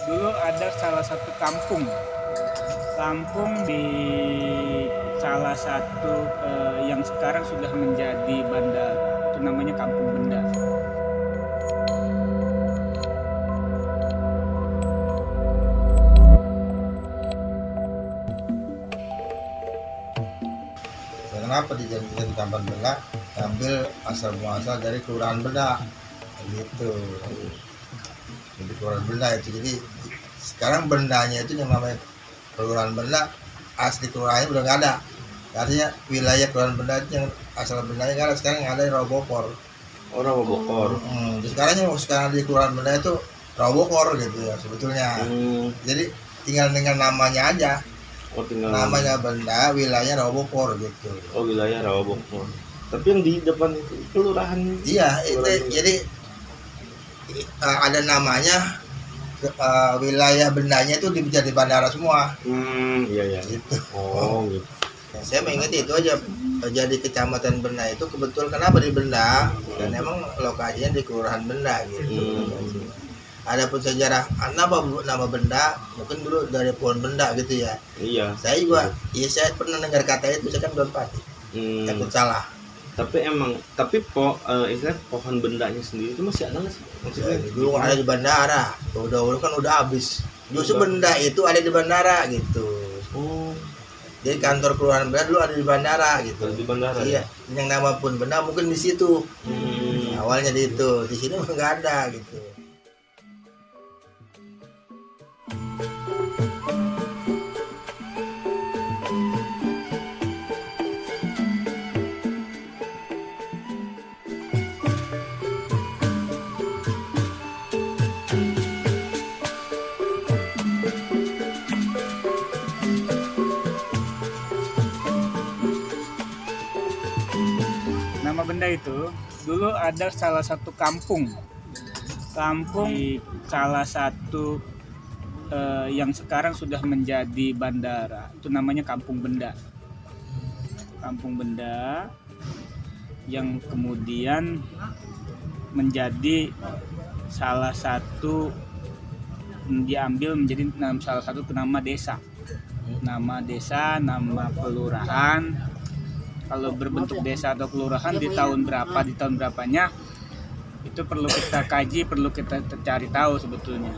Dulu ada salah satu kampung di salah satu yang sekarang sudah menjadi bandara. Itu namanya Kampung Benda. Kenapa dijadikan Kampung Benda? Ambil asal muasal dari Kelurahan Benda, gitu. Jadi Kelurahan Benda itu, jadi sekarang bendanya itu yang namanya Kelurahan Benda, asli kelurahannya udah nggak ada. Artinya wilayah Kelurahan Benda itu yang asal bendanya nggak ada. Sekarang yang ada di Rawabokor. Oh, Rawabokor. Sekarang di Kelurahan Benda itu Rawabokor gitu ya sebetulnya. Jadi tinggal dengan namanya aja. Oh, tinggal Namanya Benda, wilayah Rawabokor gitu. Oh, wilayah Rawabokor. Tapi yang di depan itu kelurahan. Iya, itu jadi ada namanya, wilayah bendanya itu jadi bandara semua. Iya. Gitu. Oh, gitu. Nah, saya mengingat itu aja, jadi kecamatan Benda itu kebetulan kenapa di Benda, dan emang lokasinya di Kelurahan Benda gitu. Adapun sejarah nama Benda mungkin dulu dari pohon benda gitu ya. Iya. Saya juga, saya pernah dengar kata itu, saya kan belum pasti. Takut salah. Tapi istilah pohon bendanya sendiri itu masih ada nggak sih? Maksudnya Dulu ada di bandara, udah kan udah habis. Justru Benda itu ada di bandara gitu. Oh, Jadi kantor Kelurahan Benda dulu ada di bandara gitu. ada di bandara. Iya, yang nama pun Benda mungkin di situ. Awalnya di itu, di sini nggak ada gitu. Nama Benda itu dulu ada salah satu kampung di salah satu yang sekarang sudah menjadi bandara. Itu namanya Kampung Benda. Kampung Benda yang kemudian menjadi salah satu, diambil menjadi salah satu nama desa. Nama desa, nama kelurahan. Kalau berbentuk desa atau kelurahan di tahun berapanya itu perlu kita kaji, perlu kita cari tahu sebetulnya.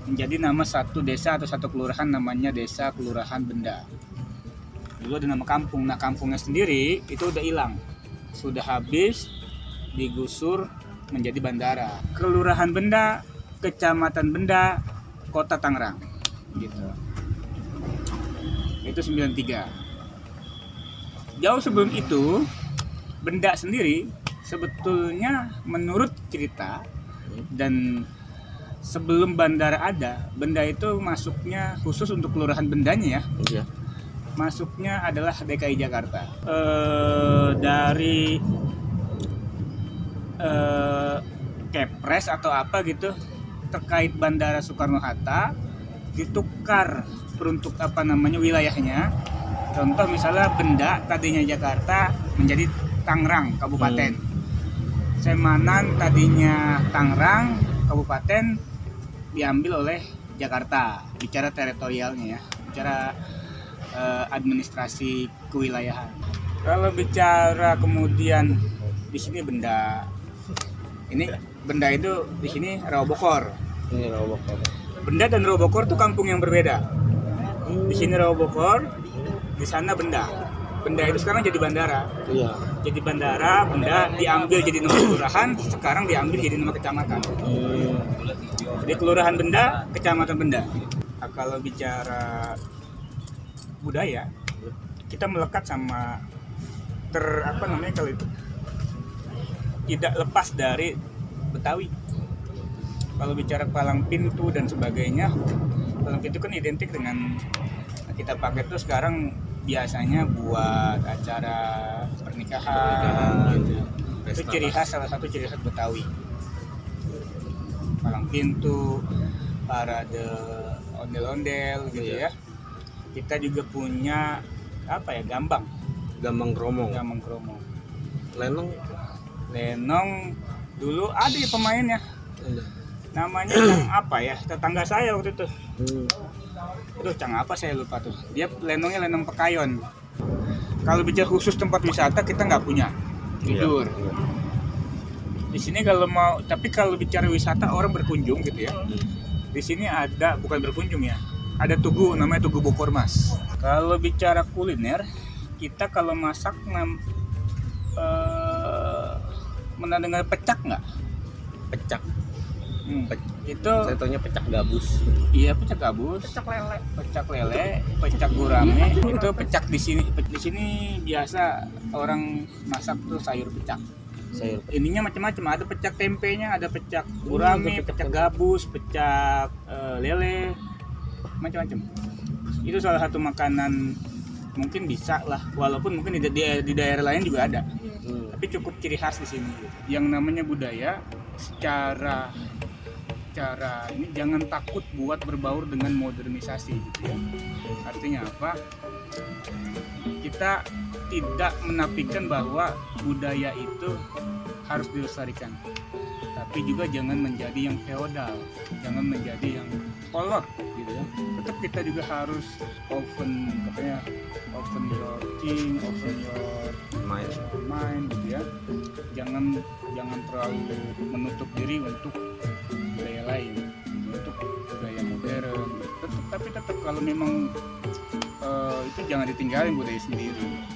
Menjadi nama satu desa atau satu kelurahan namanya Desa Kelurahan Benda. Dulu ada nama kampung. Nah, kampungnya sendiri itu udah hilang, sudah habis, digusur menjadi bandara. Kelurahan Benda, Kecamatan Benda, Kota Tangerang gitu. Itu 93. Jauh sebelum itu, Benda sendiri sebetulnya menurut cerita, dan sebelum bandara ada, Benda itu masuknya khusus untuk kelurahan Bendanya ya. Iya. Masuknya adalah DKI Jakarta. Dari Kepres atau apa gitu terkait Bandara Soekarno-Hatta ditukar peruntuk wilayahnya. Contoh misalnya Benda tadinya Jakarta menjadi Tangerang Kabupaten. Semanan tadinya Tangerang Kabupaten diambil oleh Jakarta. Bicara teritorialnya ya, bicara administrasi kewilayahan. Kalau bicara kemudian di sini Benda, ini Benda itu di sini Rawabokor. Ini Rawabokor. Benda dan Rawabokor itu kampung yang berbeda. Di sini Rawabokor, di sana Benda. Benda itu sekarang jadi bandara. Iya. Jadi bandara, Benda diambil jadi nama kelurahan, sekarang diambil jadi nama kecamatan. Jadi Kelurahan Benda, Kecamatan Benda. Nah, kalau bicara budaya, kita melekat sama kalau itu tidak lepas dari Betawi. Kalau bicara palang pintu dan sebagainya, palang pintu kan identik dengan kita pakai itu sekarang biasanya buat acara pernikahan gitu. Itu ciri khas, salah satu ciri khas Betawi. Palang pintu, parade ondel-ondel gitu ya. Kita juga punya gambang Kromong. Lenong dulu ada ya pemainnya. namanya Cang apa ya, tetangga saya waktu itu. Hmm. Aduh, Cang apa saya lupa tuh. Dia lenongnya lenong Pekayon. Kalau bicara khusus tempat wisata kita nggak punya. Tidur. Iya. Di sini kalau mau, tapi kalau bicara wisata orang berkunjung gitu ya. Di sini ada, bukan berkunjung ya. Ada tugu namanya Tugu Bokor Mas. Kalau bicara kuliner, kita kalau masak pernah dengar pecak nggak? Pecak. Itu Saya taunya pecak gabus. iya pecak gabus, pecak lele, pecak gurame. Itu pecak di sini. Di sini biasa orang masak tuh sayur pecak. Sayur. Ininya macam-macam, ada pecak tempenya, ada pecak gurame, pecak gabus, pecak lele, macam-macam. Itu salah satu makanan mungkin bisa lah, walaupun mungkin di daerah lain juga ada. Tapi cukup ciri khas di sini. Yang namanya budaya secara ini jangan takut buat berbaur dengan modernisasi gitu ya. Artinya apa? Kita tidak menafikan bahwa budaya itu harus dilestarikan, tapi juga jangan menjadi yang feodal, jangan menjadi yang kolot gitu ya. Tetap kita juga harus open, katanya open your thinking, open your mind gitu ya. Jangan terlalu menutup diri untuk budaya lain, untuk budaya modern. Tapi tetap kalau memang itu jangan ditinggalin budaya sendiri.